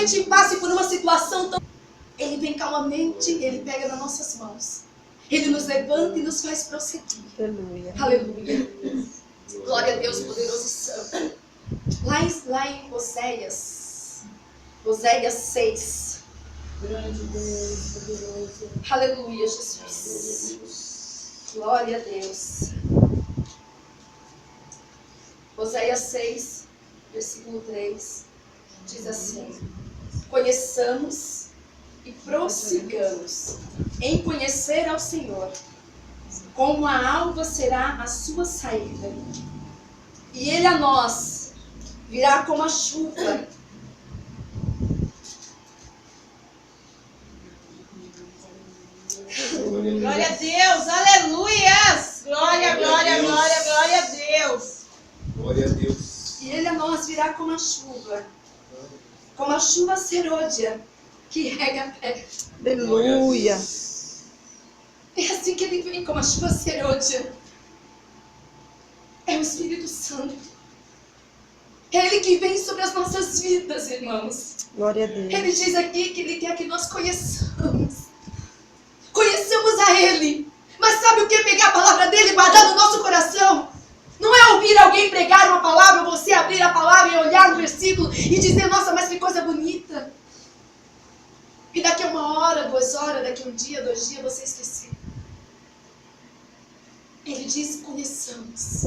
gente passe por uma situação tão... Ele vem calmamente, Ele pega nas nossas mãos. Ele nos levanta e nos faz prosseguir. Aleluia. Aleluia. Glória a Deus, poderoso e santo. Lá em Oséias 6. Grande Deus, poderoso. Aleluia, Jesus. Glória a Deus. Oséias 6, versículo 3, diz assim: conheçamos e prossigamos em conhecer ao Senhor, como a alva será a sua saída, e Ele a nós virá como a chuva. Glória a Deus, aleluias! Glória, glória, glória, glória a Deus! Glória a Deus. E Ele a nós virá como a chuva serôdia que rega a terra. Aleluia. É assim que Ele vem, como a chuva serôdia. É o Espírito Santo. É Ele que vem sobre as nossas vidas, irmãos. Glória a Deus. Ele diz aqui que Ele quer que nós conheçamos. Conheçamos a Ele. Mas sabe o que é pegar a palavra dEle e guardar no nosso coração? Não é ouvir alguém pregar uma palavra, você abrir a palavra e olhar no versículo e dizer, nossa, mas que coisa bonita. E daqui a 1 hora, 2 horas, daqui a 1 dia, 2 dias, você esquecer. Ele diz, conheçamos.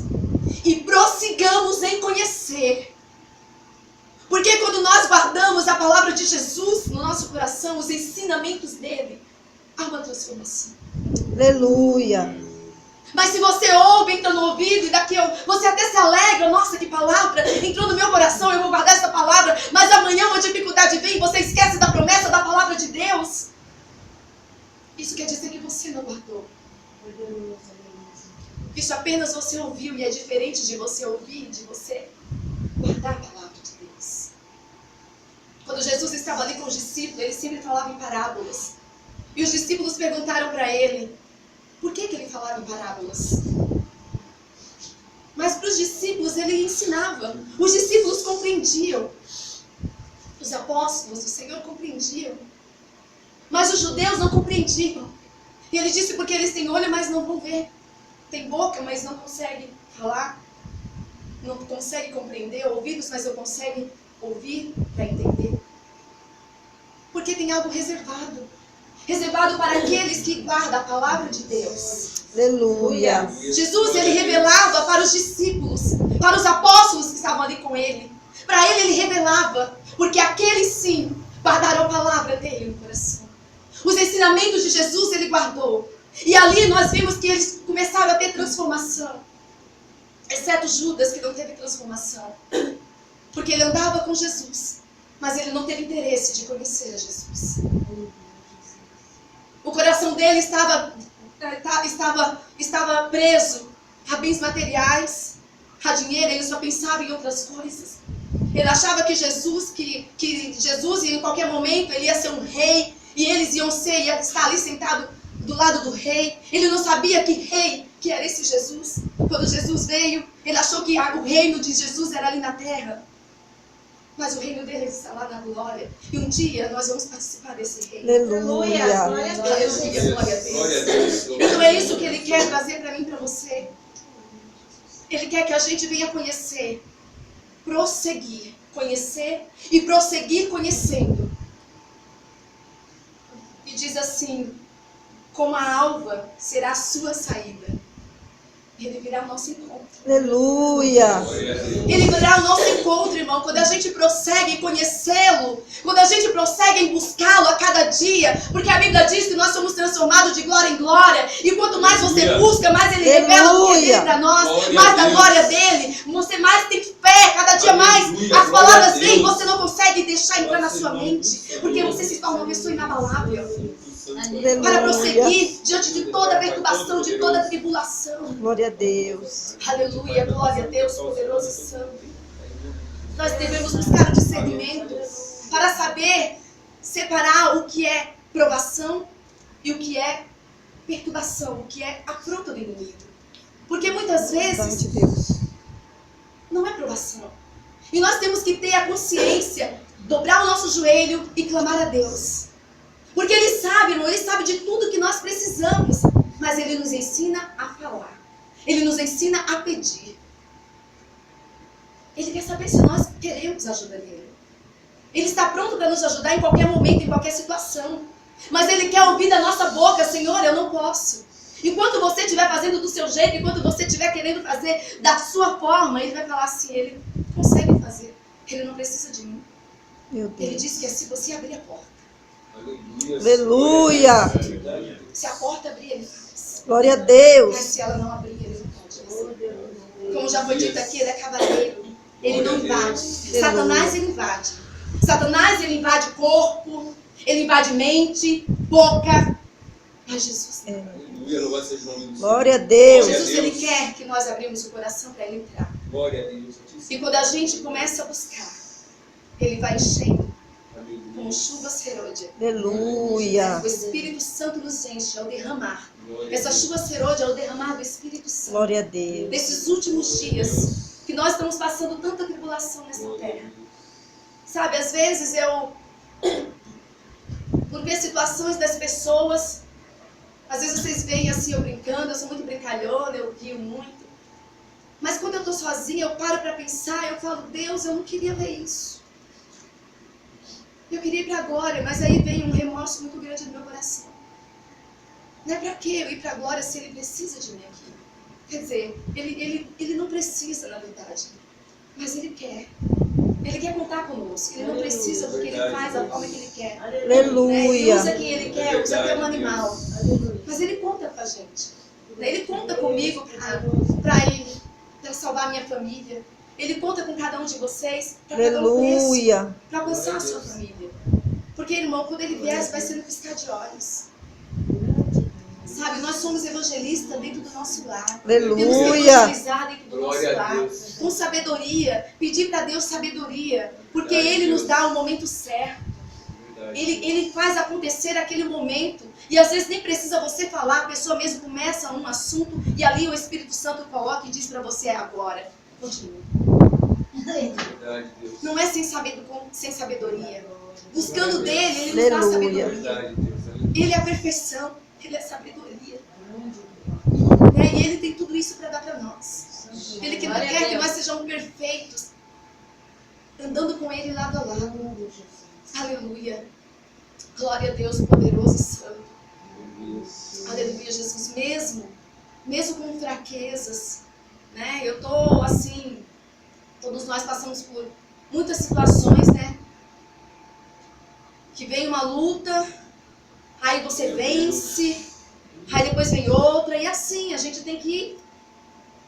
E prossigamos em conhecer. Porque quando nós guardamos a palavra de Jesus no nosso coração, os ensinamentos dele, há uma transformação. Aleluia. Mas se você ouve, entra no ouvido, e daqui você até se alegra, nossa, que palavra, entrou no meu coração, eu vou guardar essa palavra, mas amanhã uma dificuldade vem, você esquece da promessa da palavra de Deus. Isso quer dizer que você não guardou. Isso apenas você ouviu, e é diferente de você ouvir, de você guardar a palavra de Deus. Quando Jesus estava ali com os discípulos, ele sempre falava em parábolas. E os discípulos perguntaram para ele, por que ele falava em parábolas? Mas para os discípulos ele ensinava. Os discípulos compreendiam. Os apóstolos do Senhor compreendiam. Mas os judeus não compreendiam. E ele disse, porque eles têm olho, mas não vão ver. Tem boca, mas não conseguem falar. Não conseguem compreender. Ouvidos, mas não conseguem ouvir para entender. Porque tem algo reservado. Reservado para aqueles que guardam a palavra de Deus. Aleluia. Jesus, ele revelava para os discípulos, para os apóstolos que estavam ali com ele. Para ele revelava, porque aqueles sim guardaram a palavra dele no coração. Os ensinamentos de Jesus ele guardou. E ali nós vimos que eles começaram a ter transformação. Exceto Judas, que não teve transformação. Porque ele andava com Jesus, mas ele não teve interesse de conhecer a Jesus. O coração dele estava preso a bens materiais, a dinheiro, ele só pensava em outras coisas. Ele achava que Jesus em qualquer momento ele ia ser um rei, e eles ia estar ali sentado do lado do rei. Ele não sabia que rei que era esse Jesus. Quando Jesus veio, ele achou que o reino de Jesus era ali na terra. Mas o reino dele está lá na glória. E um dia nós vamos participar desse reino. Aleluia. Aleluia, glória a Deus. Então é isso que ele quer trazer para mim e para você. Ele quer que a gente venha conhecer, prosseguir, conhecer e prosseguir conhecendo. E diz assim, como a alva será a sua saída. Ele virá ao nosso encontro. Aleluia. Ele virá ao nosso encontro, irmão. Quando a gente prossegue em conhecê-lo, quando a gente prossegue em buscá-lo a cada dia, porque a Bíblia diz que nós somos transformados de glória em glória, e quanto mais você busca, mais ele revela o que é dele para nós, mais da glória dele, você mais tem fé, cada dia mais as palavras vêm, você não consegue deixar entrar na sua mente, porque você se torna uma pessoa inabalável. Para prosseguir diante de toda perturbação, de toda tribulação. Glória a Deus. Aleluia, glória a Deus, poderoso e santo. Nós devemos buscar o discernimento para saber separar o que é provação e o que é perturbação, o que é afronta do inimigo. Porque muitas vezes não é provação. E nós temos que ter a consciência, dobrar os nossos joelho e clamar a Deus. Porque Ele sabe, irmão, Ele sabe de tudo que nós precisamos. Mas Ele nos ensina a falar. Ele nos ensina a pedir. Ele quer saber se nós queremos ajuda dele. Ele está pronto para nos ajudar em qualquer momento, em qualquer situação. Mas Ele quer ouvir da nossa boca: Senhor, eu não posso. Enquanto você estiver fazendo do seu jeito, enquanto você estiver querendo fazer da sua forma, Ele vai falar assim: Ele consegue fazer. Ele não precisa de mim. Meu Ele Deus. disse que é se você abrir a porta. Aleluia. Se a porta abrir, Ele faz. Glória a Mas Deus. se ela não abrir, Ele não pode fazer. Como já foi dito aqui, Ele é cavaleiro. Ele não invade. Satanás, ele invade. Satanás, ele invade corpo, ele invade mente, boca. Mas Jesus não. Aleluia, louvado seja o nome do Senhor. Glória a Deus. Jesus, ele quer que nós abrimos o coração para ele entrar. Glória a Deus. E quando a gente começa a buscar, ele vai enchendo como Aleluia. chuva serôdia. Aleluia. O Espírito Santo nos enche ao derramar. Glória a Essa Deus. chuva serôdia é o derramar do Espírito Santo. Glória a Deus. Nesses últimos dias, que nós estamos passando tanta tribulação nessa terra. Sabe, às vezes por ver situações das pessoas, às vezes vocês veem assim, eu brincando, eu sou muito brincalhona, eu rio muito. Mas quando eu estou sozinha, eu paro para pensar, eu falo: Deus, eu não queria ver isso. Eu queria ir para a glória, mas aí vem um remorso muito grande no meu coração. Não é para que eu ir para a glória se Ele precisa de mim aqui? Quer dizer, ele não precisa, na verdade, mas Ele quer. Ele quer contar conosco. Ele não precisa porque Ele faz da forma que Ele quer. Ele Aleluia. usa quem Ele quer, usa até um animal. Mas Ele conta com a gente. Ele conta comigo para salvar a minha família. Ele conta com cada um de vocês para pagar o preço, Aleluia. para alcançar a sua família. Porque, irmão, quando Ele vier, vai ser no piscar de olhos. Sabe, nós somos evangelistas dentro do nosso lar. Temos que Aleluia. evangelizar dentro do nosso Glória a lar. Deus. Com sabedoria. Pedir para Deus sabedoria. Porque Ele nos dá o momento certo. Ele faz acontecer aquele momento. E às vezes nem precisa você falar. A pessoa mesmo começa um assunto. E ali o Espírito Santo coloca e diz para você: é agora. Continua. Verdade, Deus. Não é sem sabedoria. Buscando dele, Ele nos dá Aleluia. sabedoria. Verdade, Deus. Ele é a perfeição. Ele é a sabedoria. Né? E Ele tem tudo isso para dar para nós. Ele que não Glória a quer que Deus. nós sejamos perfeitos, andando com Ele lado a lado. Aleluia. Glória a Deus, poderoso e santo. Aleluia, Jesus. Mesmo com fraquezas, né? Eu tô assim, todos nós passamos por muitas situações, né? Que vem uma luta, aí você vence, aí depois vem outra, e assim, a gente tem que ir,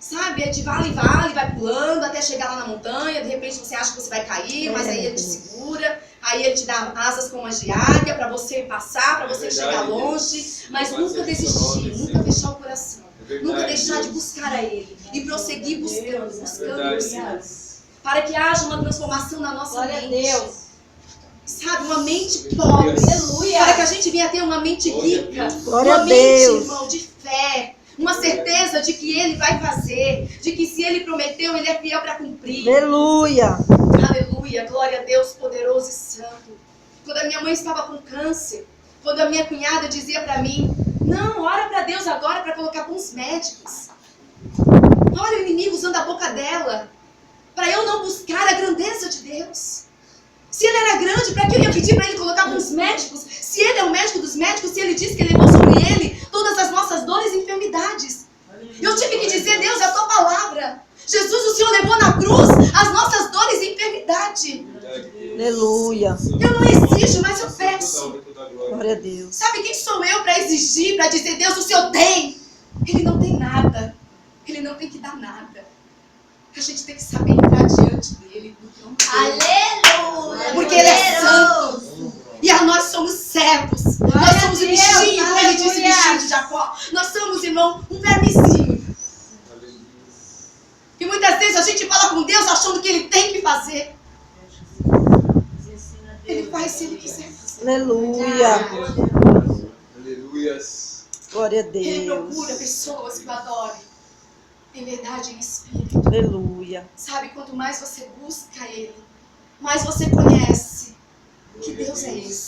sabe, é de vale em vale, vai pulando até chegar lá na montanha. De repente você acha que você vai cair, mas aí Ele te segura, aí Ele te dá asas como as de águia para você passar, para você chegar longe, mas nunca desistir, nunca fechar o coração, nunca deixar de buscar a Ele e prosseguir buscando, para que haja uma transformação na nossa Glória a mente. Deus. Sabe, uma mente pobre. Aleluia. Para que a gente venha ter uma mente rica. Glória Uma a mente, Deus. irmão, de fé. Uma certeza de que Ele vai fazer. De que se Ele prometeu, Ele é fiel para cumprir. Aleluia. Aleluia. Glória a Deus, poderoso e santo. Quando a minha mãe estava com câncer, quando a minha cunhada dizia para mim: não, ora para Deus agora para colocar com os médicos. Olha o inimigo usando a boca dela para eu não buscar a grandeza de Deus. Se Ele era grande, para que eu ia pedir para Ele colocar com os médicos? Se Ele é o médico dos médicos, se Ele disse que Ele levou sobre Ele todas as nossas dores e enfermidades. Eu tive que dizer: Deus, é a Tua palavra. Jesus, o Senhor levou na cruz as nossas dores e enfermidade. Aleluia. Eu não exijo, mas eu peço. Glória a Deus. Sabe quem sou eu para exigir, para dizer: Deus, o Senhor tem? Ele não tem nada. Ele não tem que dar nada. A gente tem que saber entrar diante dele, do trono dele. Aleluia. Porque Ele é santo. E nós somos servos. Nós somos o Deus, bichinho, como Ele disse, o aleluia. bichinho de Jacó. Nós somos, irmão, um vermezinho. E muitas vezes a gente fala com Deus achando que Ele tem que fazer. Ele faz se Ele quiser fazer. Aleluia. Aleluias. Glória a Ele Deus. procura pessoas que o adorem em verdade e em espírito. Aleluia. Sabe, quanto mais você busca Ele, mais você conhece Deus é esse?